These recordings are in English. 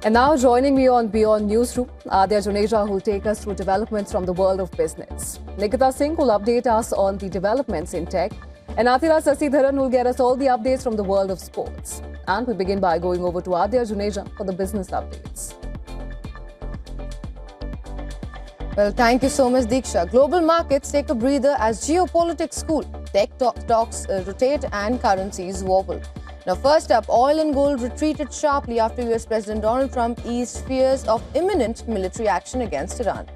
And now joining me on WION Newsroom, Adya Juneja, who will take us through developments from the world of business. Nikita Singh will update us on the developments in tech. And Athira Sasidharan will get us all the updates from the world of sports. And we begin by going over to Adya Juneja for the business updates. Well, thank you so much, Diksha. Global markets take a breather as geopolitics cool. Tech talks rotate and currencies wobble. Now, first up, oil and gold retreated sharply after US President Donald Trump eased fears of imminent military action against Iran.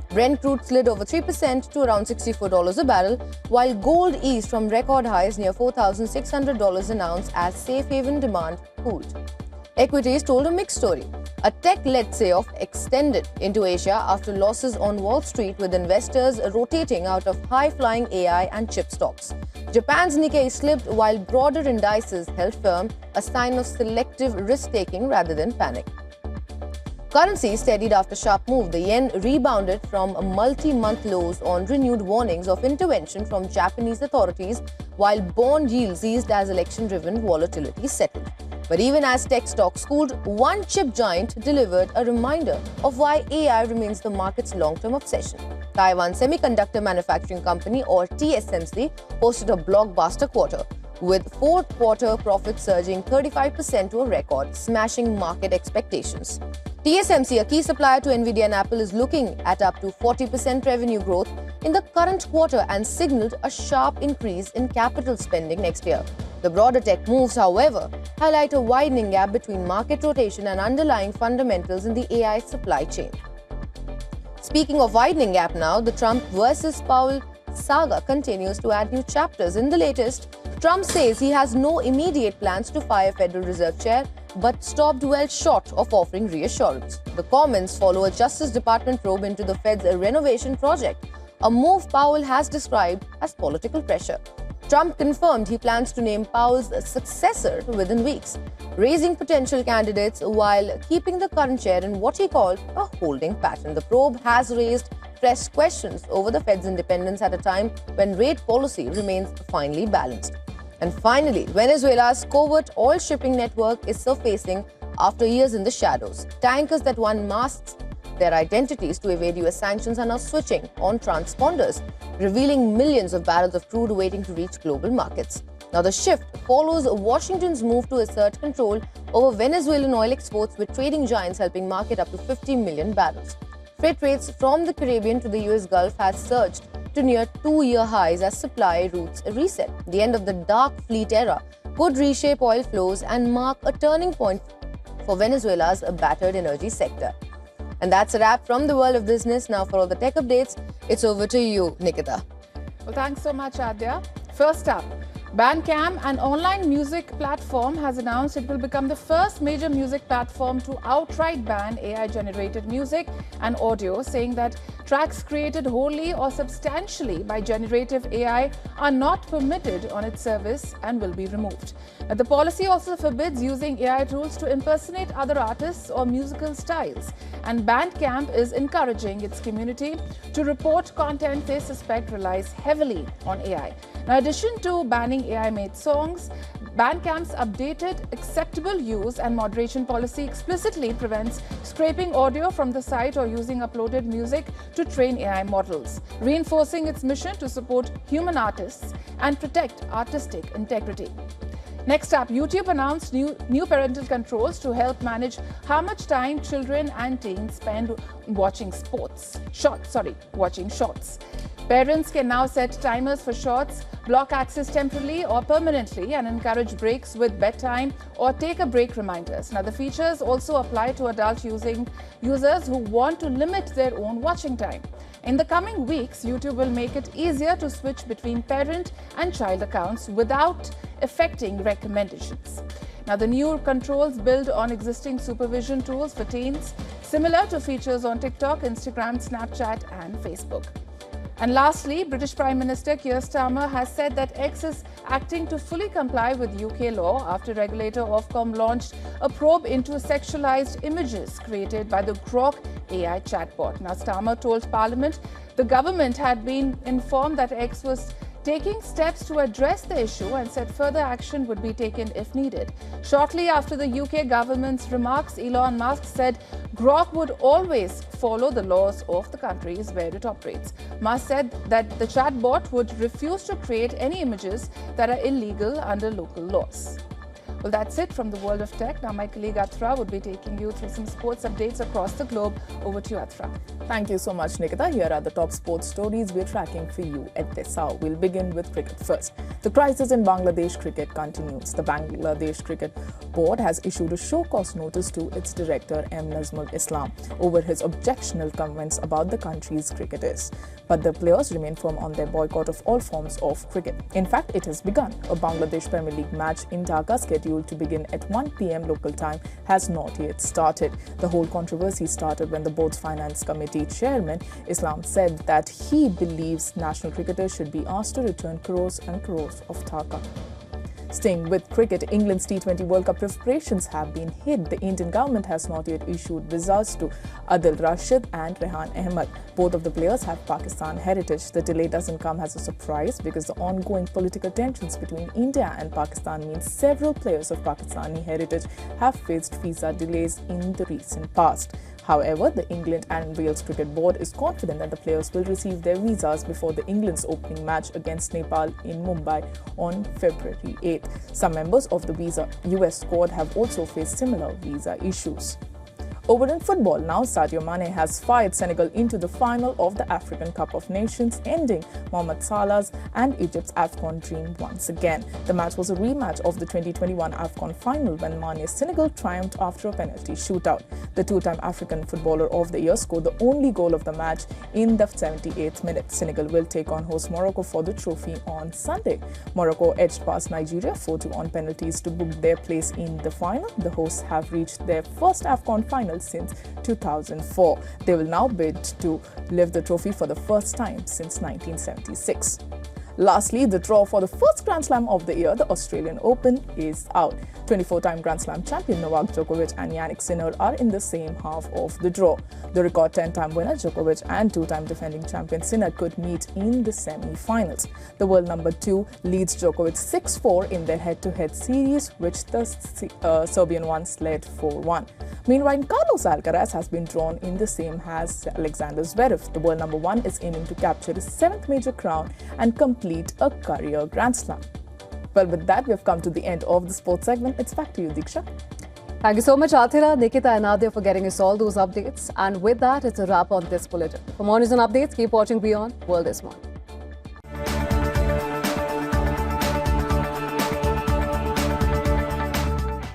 Brent crude slid over 3% to around $64 a barrel, while gold eased from record highs near $4,600 an ounce as safe haven demand cooled. Equities told a mixed story. A tech-led sell-off extended into Asia after losses on Wall Street, with investors rotating out of high-flying AI and chip stocks. Japan's Nikkei slipped while broader indices held firm, a sign of selective risk-taking rather than panic. Currency steadied after sharp move. The yen rebounded from multi-month lows on renewed warnings of intervention from Japanese authorities, while bond yields eased as election-driven volatility settled. But even as tech stocks cooled, one chip giant delivered a reminder of why AI remains the market's long-term obsession. Taiwan Semiconductor Manufacturing Company, or TSMC, posted a blockbuster quarter, with fourth quarter profits surging 35% to a record, smashing market expectations. TSMC, a key supplier to Nvidia and Apple, is looking at up to 40% revenue growth in the current quarter and signaled a sharp increase in capital spending next year. The broader tech moves, however, highlight a widening gap between market rotation and underlying fundamentals in the AI supply chain. Speaking of widening gap now, the Trump versus Powell saga continues to add new chapters. In the latest, Trump says he has no immediate plans to fire Federal Reserve Chair, but stopped well short of offering reassurance. The comments follow a Justice Department probe into the Fed's renovation project, a move Powell has described as political pressure. Trump confirmed he plans to name Powell's successor within weeks, raising potential candidates while keeping the current chair in what he called a holding pattern. The probe has raised fresh questions over the Fed's independence at a time when rate policy remains finely balanced. And finally, Venezuela's covert oil shipping network is surfacing after years in the shadows. Tankers that once masked their identities to evade US sanctions are now switching on transponders, revealing millions of barrels of crude waiting to reach global markets. Now, the shift follows Washington's move to assert control over Venezuelan oil exports, with trading giants helping market up to 50 million barrels. Freight rates from the Caribbean to the US Gulf has surged to near two-year highs as supply routes reset. The end of the dark fleet era could reshape oil flows and mark a turning point for Venezuela's battered energy sector. And that's a wrap from the world of business. Now, for all the tech updates, it's over to you, Nikita. Well, thanks so much, Adya. First up, Bandcamp, an online music platform, has announced it will become the first major music platform to outright ban AI-generated music and audio, saying that tracks created wholly or substantially by generative AI are not permitted on its service and will be removed. The policy also forbids using AI tools to impersonate other artists or musical styles, and Bandcamp is encouraging its community to report content they suspect relies heavily on AI. Now, in addition to banning AI-made songs, Bandcamp's updated acceptable use and moderation policy explicitly prevents scraping audio from the site or using uploaded music to train AI models, reinforcing its mission to support human artists and protect artistic integrity. Next up, YouTube announced new parental controls to help manage how much time children and teens spend watching watching shorts. Parents can now set timers for shorts, block access temporarily or permanently, and encourage breaks with bedtime or take a break reminders. Now, the features also apply to adult users who want to limit their own watching time. In the coming weeks, YouTube will make it easier to switch between parent and child accounts without affecting recommendations. Now, the new controls build on existing supervision tools for teens, similar to features on TikTok, Instagram, Snapchat, and Facebook. And lastly, British Prime Minister Keir Starmer has said that X is acting to fully comply with UK law after regulator Ofcom launched a probe into sexualized images created by the Grok AI chatbot. Now, Starmer told Parliament the government had been informed that X was taking steps to address the issue and said further action would be taken if needed. Shortly after the UK government's remarks, Elon Musk said Grok would always follow the laws of the countries where it operates. Musk said that the chatbot would refuse to create any images that are illegal under local laws. Well, that's it from the world of tech. Now, my colleague Athra would be taking you through some sports updates across the globe. Over to you, Athra. Thank you so much, Nikita. Here are the top sports stories we're tracking for you at this hour. We'll begin with cricket first. The crisis in Bangladesh cricket continues. The Bangladesh Cricket Board has issued a show-cause notice to its director, M. Nazmul Islam, over his objectionable comments about the country's cricketers. But the players remain firm on their boycott of all forms of cricket. In fact, it has begun. A Bangladesh Premier League match in Dhaka, scheduled to begin at 1 p.m. local time, has not yet started. The whole controversy started when the board's finance committee chairman, Islam, said that he believes national cricketers should be asked to return crores and crores of taka. Staying with cricket, England's T20 World Cup preparations have been hid. The Indian government has not yet issued visas to Adil Rashid and Rehan Ahmed. Both of the players have Pakistan heritage. The delay doesn't come as a surprise because the ongoing political tensions between India and Pakistan means several players of Pakistani heritage have faced visa delays in the recent past. However, the England and Wales Cricket Board is confident that the players will receive their visas before the England's opening match against Nepal in Mumbai on February 8th. Some members of the US squad have also faced similar visa issues. Over in football, now Sadio Mane has fired Senegal into the final of the African Cup of Nations, ending Mohamed Salah's and Egypt's AFCON dream once again. The match was a rematch of the 2021 AFCON final when Mane's Senegal triumphed after a penalty shootout. The two-time African Footballer of the Year scored the only goal of the match in the 78th minute. Senegal will take on host Morocco for the trophy on Sunday. Morocco edged past Nigeria 4-2 on penalties to book their place in the final. The hosts have reached their first AFCON final since 2004. They will now bid to lift the trophy for the first time since 1976. Lastly, the draw for the first Grand Slam of the year, the Australian Open, is out. 24-time Grand Slam champion Novak Djokovic and Yannick Sinner are in the same half of the draw. The record 10-time winner Djokovic and 2-time defending champion Sinner could meet in the semi-finals. The world number 2 leads Djokovic 6-4 in their head-to-head series, which the Serbian once led 4-1. Meanwhile, Carlos Alcaraz has been drawn in the same as Alexander Zverev. The world number 1 is aiming to capture his 7th major crown and complete a career Grand Slam. Well, with that, we have come to the end of the sports segment. It's back to you, Diksha. Thank you so much, Athira, Nikita and Nadia for getting us all those updates. And with that, it's a wrap on this bulletin. For more news and updates, keep watching WION World this morning.